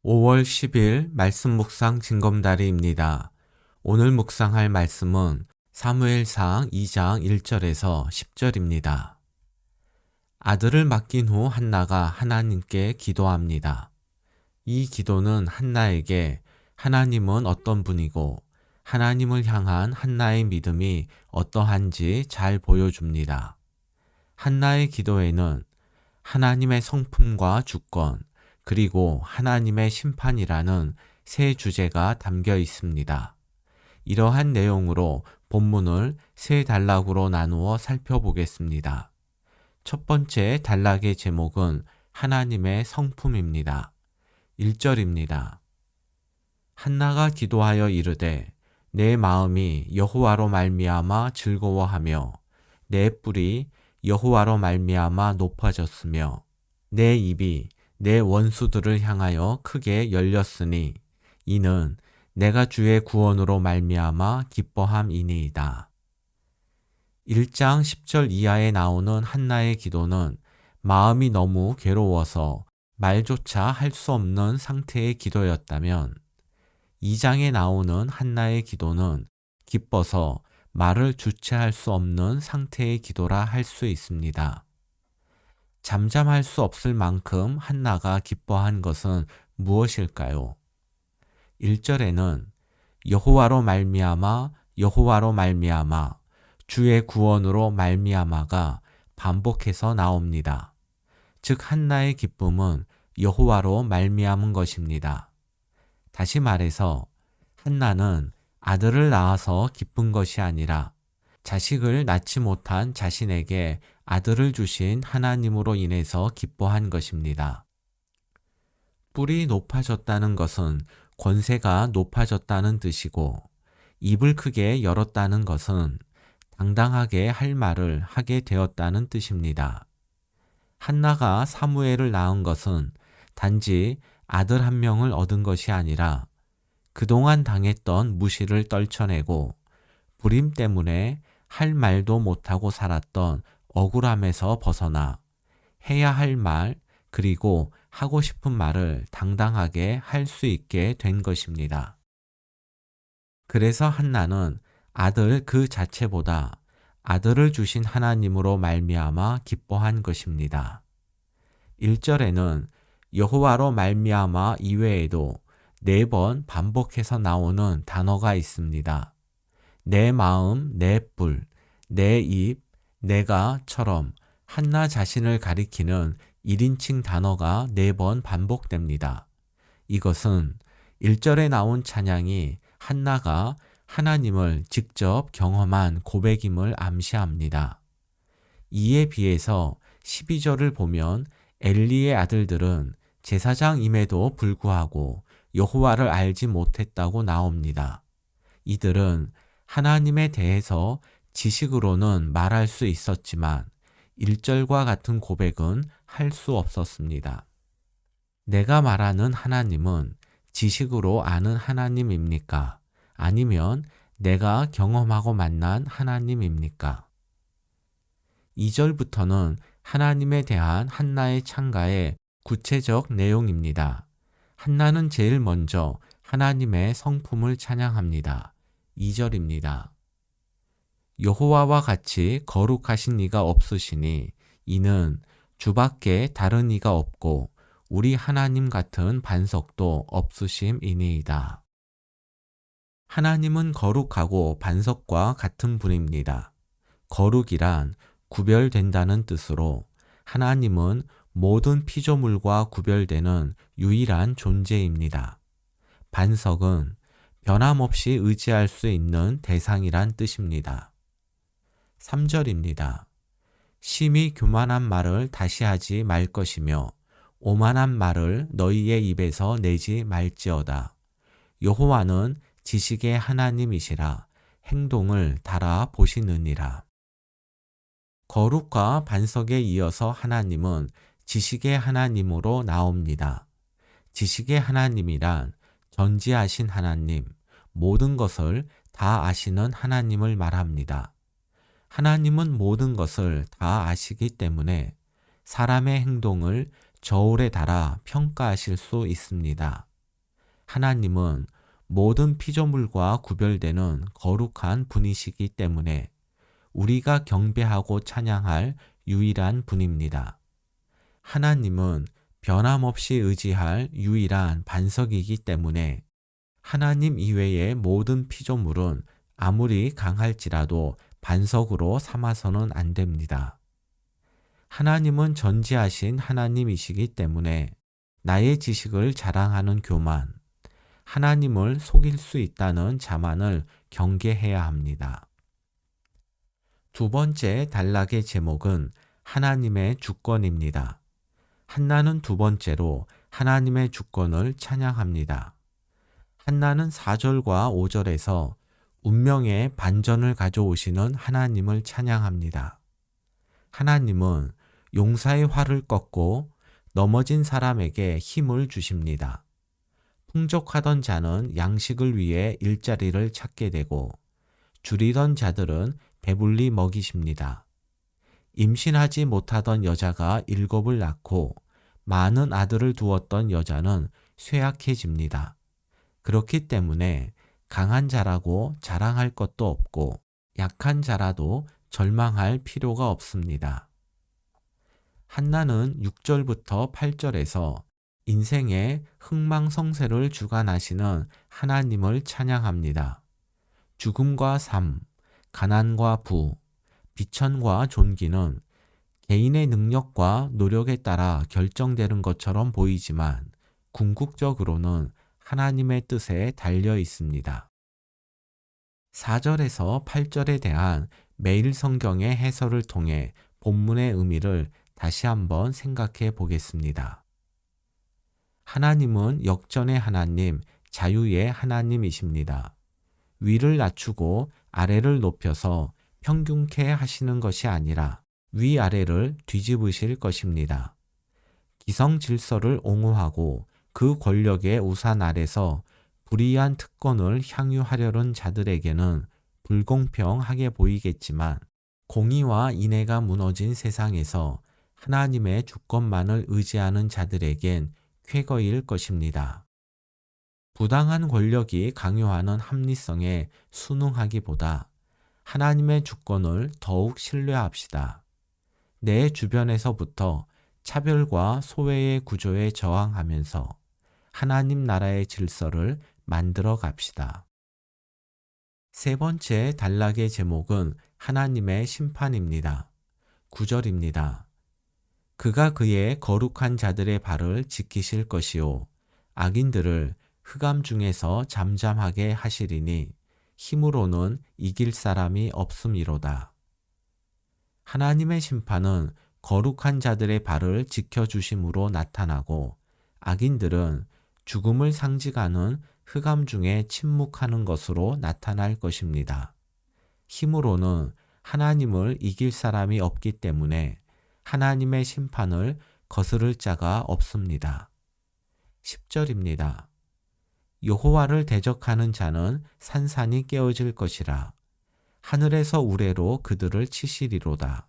5월 10일 말씀 묵상 징검다리입니다. 오늘 묵상할 말씀은 사무엘상 2장 1절에서 10절입니다. 아들을 맡긴 후 한나가 하나님께 기도합니다. 이 기도는 한나에게 하나님은 어떤 분이고 하나님을 향한 한나의 믿음이 어떠한지 잘 보여줍니다. 한나의 기도에는 하나님의 성품과 주권, 그리고 하나님의 심판이라는 세 주제가 담겨 있습니다. 이러한 내용으로 본문을 세 단락으로 나누어 살펴보겠습니다. 첫 번째 단락의 제목은 하나님의 성품입니다. 1절입니다. 한나가 기도하여 이르되 내 마음이 여호와로 말미암아 즐거워하며 내 뿔이 여호와로 말미암아 높아졌으며 내 입이 내 원수들을 향하여 크게 열렸으니 이는 내가 주의 구원으로 말미암아 기뻐함이니이다. 1장 10절 이하에 나오는 한나의 기도는 마음이 너무 괴로워서 말조차 할 수 없는 상태의 기도였다면 2장에 나오는 한나의 기도는 기뻐서 말을 주체할 수 없는 상태의 기도라 할 수 있습니다. 잠잠할 수 없을 만큼 한나가 기뻐한 것은 무엇일까요? 1절에는 여호와로 말미암아 여호와로 말미암아 주의 구원으로 말미암아가 반복해서 나옵니다. 즉 한나의 기쁨은 여호와로 말미암은 것입니다. 다시 말해서 한나는 아들을 낳아서 기쁜 것이 아니라 자식을 낳지 못한 자신에게 아들을 주신 하나님으로 인해서 기뻐한 것입니다. 뿔이 높아졌다는 것은 권세가 높아졌다는 뜻이고, 입을 크게 열었다는 것은 당당하게 할 말을 하게 되었다는 뜻입니다. 한나가 사무엘을 낳은 것은 단지 아들 한 명을 얻은 것이 아니라 그동안 당했던 무시를 떨쳐내고 불임 때문에 할 말도 못하고 살았던 억울함에서 벗어나 해야 할 말, 그리고 하고 싶은 말을 당당하게 할 수 있게 된 것입니다. 그래서 한나는 아들 그 자체보다 아들을 주신 하나님으로 말미암아 기뻐한 것입니다. 1절에는 여호와로 말미암아 이외에도 4번 반복해서 나오는 단어가 있습니다. 내 마음, 내 뿔, 내 입, 내가처럼 한나 자신을 가리키는 1인칭 단어가 4번 반복됩니다. 이것은 1절에 나온 찬양이 한나가 하나님을 직접 경험한 고백임을 암시합니다. 이에 비해서 12절을 보면 엘리의 아들들은 제사장임에도 불구하고 여호와를 알지 못했다고 나옵니다. 이들은 하나님에 대해서 지식으로는 말할 수 있었지만 1절과 같은 고백은 할 수 없었습니다. 내가 말하는 하나님은 지식으로 아는 하나님입니까? 아니면 내가 경험하고 만난 하나님입니까? 2절부터는 하나님에 대한 한나의 찬가의 구체적 내용입니다. 한나는 제일 먼저 하나님의 성품을 찬양합니다. 2절입니다. 여호와와 같이 거룩하신 이가 없으시니 이는 주밖에 다른 이가 없고 우리 하나님 같은 반석도 없으심이니이다. 하나님은 거룩하고 반석과 같은 분입니다. 거룩이란 구별된다는 뜻으로 하나님은 모든 피조물과 구별되는 유일한 존재입니다. 반석은 변함없이 의지할 수 있는 대상이란 뜻입니다. 3절입니다. 심히 교만한 말을 다시 하지 말 것이며 오만한 말을 너희의 입에서 내지 말지어다. 여호와는 지식의 하나님이시라 행동을 달아 보시느니라. 거룩과 반석에 이어서 하나님은 지식의 하나님으로 나옵니다. 지식의 하나님이란 전지하신 하나님, 모든 것을 다 아시는 하나님을 말합니다. 하나님은 모든 것을 다 아시기 때문에 사람의 행동을 저울에 달아 평가하실 수 있습니다. 하나님은 모든 피조물과 구별되는 거룩한 분이시기 때문에 우리가 경배하고 찬양할 유일한 분입니다. 하나님은 변함없이 의지할 유일한 반석이기 때문에 하나님 이외의 모든 피조물은 아무리 강할지라도 반석으로 삼아서는 안 됩니다. 하나님은 전지하신 하나님이시기 때문에 나의 지식을 자랑하는 교만, 하나님을 속일 수 있다는 자만을 경계해야 합니다. 두 번째 단락의 제목은 하나님의 주권입니다. 한나는 두 번째로 하나님의 주권을 찬양합니다. 한나는 4절과 5절에서 운명의 반전을 가져오시는 하나님을 찬양합니다. 하나님은 용사의 활을 꺾고 넘어진 사람에게 힘을 주십니다. 풍족하던 자는 양식을 위해 일자리를 찾게 되고 줄이던 자들은 배불리 먹이십니다. 임신하지 못하던 여자가 7을 낳고 많은 아들을 두었던 여자는 쇠약해집니다. 그렇기 때문에 강한 자라고 자랑할 것도 없고 약한 자라도 절망할 필요가 없습니다. 한나는 6절부터 8절에서 인생의 흥망성쇠를 주관하시는 하나님을 찬양합니다. 죽음과 삶, 가난과 부, 비천과 존귀는 개인의 능력과 노력에 따라 결정되는 것처럼 보이지만 궁극적으로는 하나님의 뜻에 달려 있습니다. 4절에서 8절에 대한 매일 성경의 해설을 통해 본문의 의미를 다시 한번 생각해 보겠습니다. 하나님은 역전의 하나님, 자유의 하나님이십니다. 위를 낮추고 아래를 높여서 평균케 하시는 것이 아니라 위아래를 뒤집으실 것입니다. 기성 질서를 옹호하고 그 권력의 우산 아래서 불의한 특권을 향유하려는 자들에게는 불공평하게 보이겠지만 공의와 인애가 무너진 세상에서 하나님의 주권만을 의지하는 자들에겐 쾌거일 것입니다. 부당한 권력이 강요하는 합리성에 순응하기보다 하나님의 주권을 더욱 신뢰합시다. 내 주변에서부터 차별과 소외의 구조에 저항하면서 하나님 나라의 질서를 만들어 갑시다. 세 번째 단락의 제목은 하나님의 심판입니다. 9절입니다. 그가 그의 거룩한 자들의 발을 지키실 것이요 악인들을 흑암 중에서 잠잠하게 하시리니 힘으로는 이길 사람이 없음이로다. 하나님의 심판은 거룩한 자들의 발을 지켜주심으로 나타나고 악인들은 죽음을 상징하는 흑암 중에 침묵하는 것으로 나타날 것입니다. 힘으로는 하나님을 이길 사람이 없기 때문에 하나님의 심판을 거스를 자가 없습니다. 10절입니다. 여호와를 대적하는 자는 산산이 깨어질 것이라. 하늘에서 우레로 그들을 치시리로다.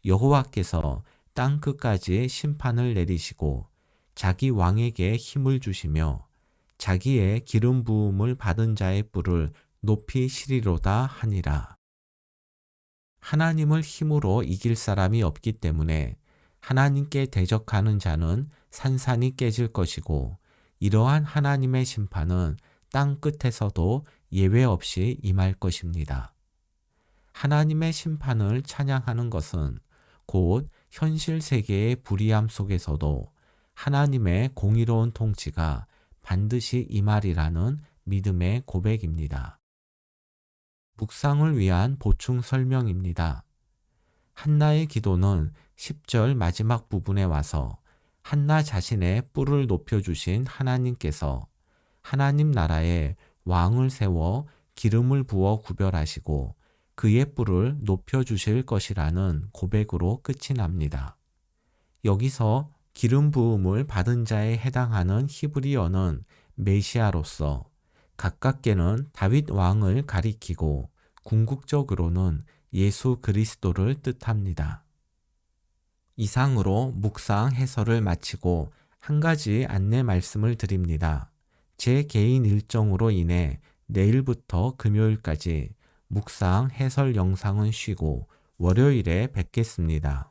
여호와께서 땅 끝까지 심판을 내리시고 자기 왕에게 힘을 주시며 자기의 기름 부음을 받은 자의 뿔을 높이 시리로다 하니라. 하나님을 힘으로 이길 사람이 없기 때문에 하나님께 대적하는 자는 산산이 깨질 것이고 이러한 하나님의 심판은 땅 끝에서도 예외 없이 임할 것입니다. 하나님의 심판을 찬양하는 것은 곧 현실 세계의 불의함 속에서도 하나님의 공의로운 통치가 반드시 임하리라는 믿음의 고백입니다. 묵상을 위한 보충 설명입니다. 한나의 기도는 10절 마지막 부분에 와서 한나 자신의 뿔을 높여주신 하나님께서 하나님 나라에 왕을 세워 기름을 부어 구별하시고 그의 뿔을 높여주실 것이라는 고백으로 끝이 납니다. 여기서 기름 부음을 받은 자에 해당하는 히브리어는 메시아로서 가깝게는 다윗 왕을 가리키고 궁극적으로는 예수 그리스도를 뜻합니다. 이상으로 묵상 해설을 마치고 한 가지 안내 말씀을 드립니다. 제 개인 일정으로 인해 내일부터 금요일까지 묵상 해설 영상은 쉬고 월요일에 뵙겠습니다.